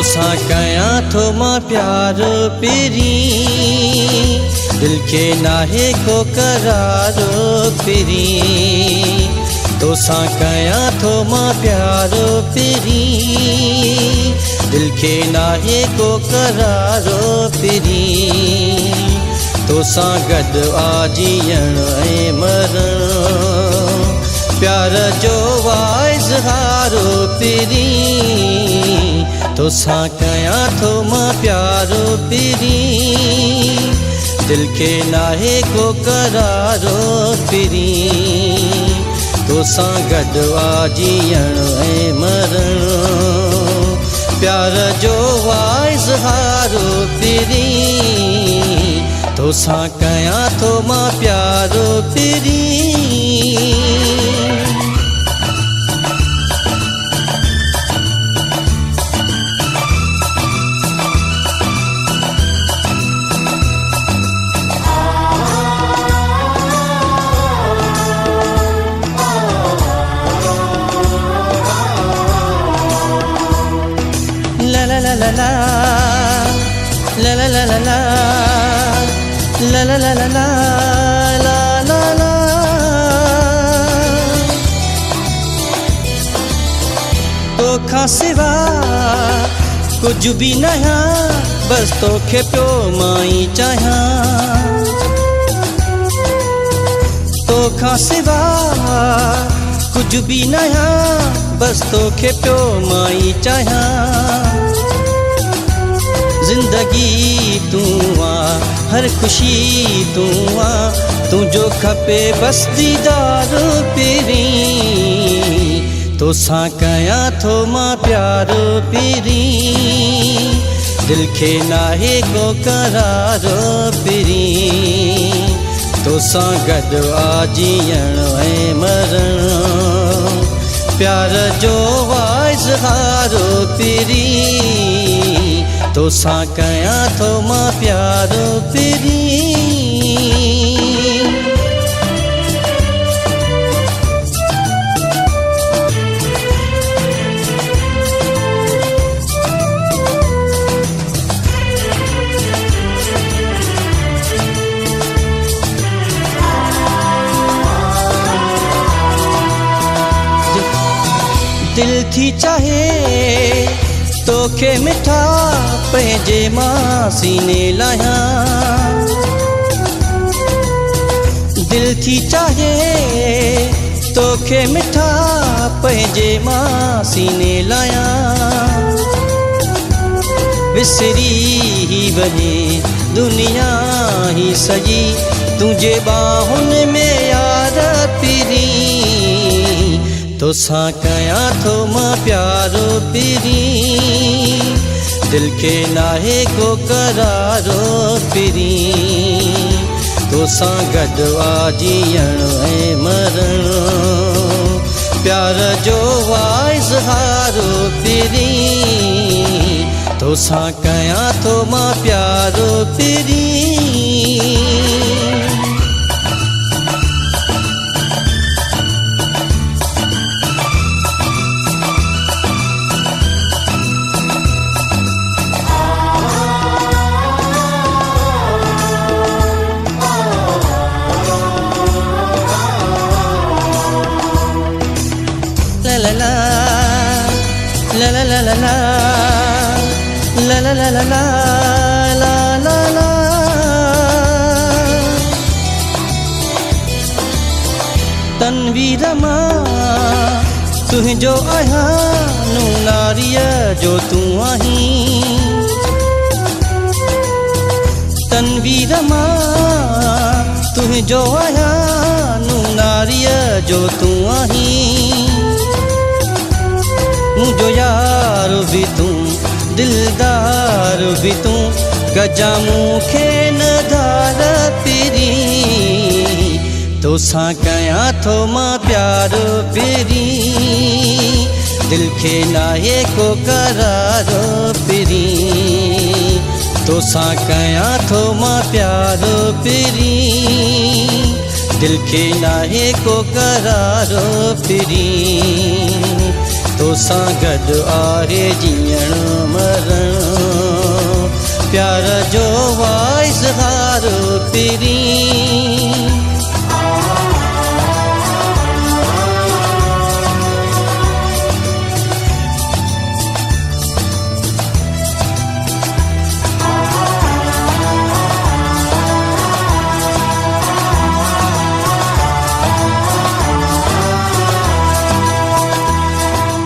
तोसां कयां थो मां प्यार पिरी, दिल के नाहे को करार पिरी। तोसां कयां थो मां प्यार पिरी, दिल के नाहे को करार पिरी। तोसां गॾु आजीअण ऐं मरण, प्यार जो इज़हार पिरी। तोसां कयां थो मां प्यार पिरी, दिल के नाहे को करार पिरी। तोसां गॾु आजीअण ऐं मरण, प्यार जो इज़हार पिरी। तोसां कयां थो मां प्यार पिरी। La la la la la la la la la la la la la la la la la। तोखां सिवा कुछ भी नया, बस तोखे पियो मां ई चाहियां। तोखां सिवा कुछ भी नया, बस तोखे पियो मां ई चाहियां। जिंदगी तू आ, हर खुशी तू आ, तुझो खपे बस दीदार पिरी। तोसां कयां थो मां प्यार पिरी, दिल के नाहे को करार पिरी। तोसां गॾु आजीअण ऐं मरण, प्यार जो इज़हार पिरी। तोसां कयां थो मां प्यार पिरी। दिल थी चाहे तोखे मिठा पंहिंजे मां सीने लाहियां। दिल थी चाहे तोखे मिठा पंहिंजे मां सीने लाहियां। विसरी ही वञे दुनिया ही सॼी, तुंहिंजे ॿाहुनि में यार पिरी। तोसां कयां थो मां प्यार पिरी, दिल के नाहे को करार पिरी। तोसां गॾु आजीअण ऐं मरण, प्यार जो इज़हार पिरी। तोसां कयां थो मां प्यार पिरी। La la la la la la la la la la la la la la। Tanveer मां तुंहिंजो आहियां, नू नारीअ जो तूं आहीं। तनवीर मां तुंहिंजो आहियां, नू नारीअ जो तूं आहीं। मुझो यार भी तू, दिलदार भी तू, गजा मूंखे न धार पिरी। तोसां कयां थो मां प्यार पिरी, दिल के नाहे को करार पिरी। तोसां कयां थो मां प्यार पिरी, दिल के नाहे को करार पिरी। तोसां गॾु आहे जीअण मरण प्यार जो वा इज़हार पिरी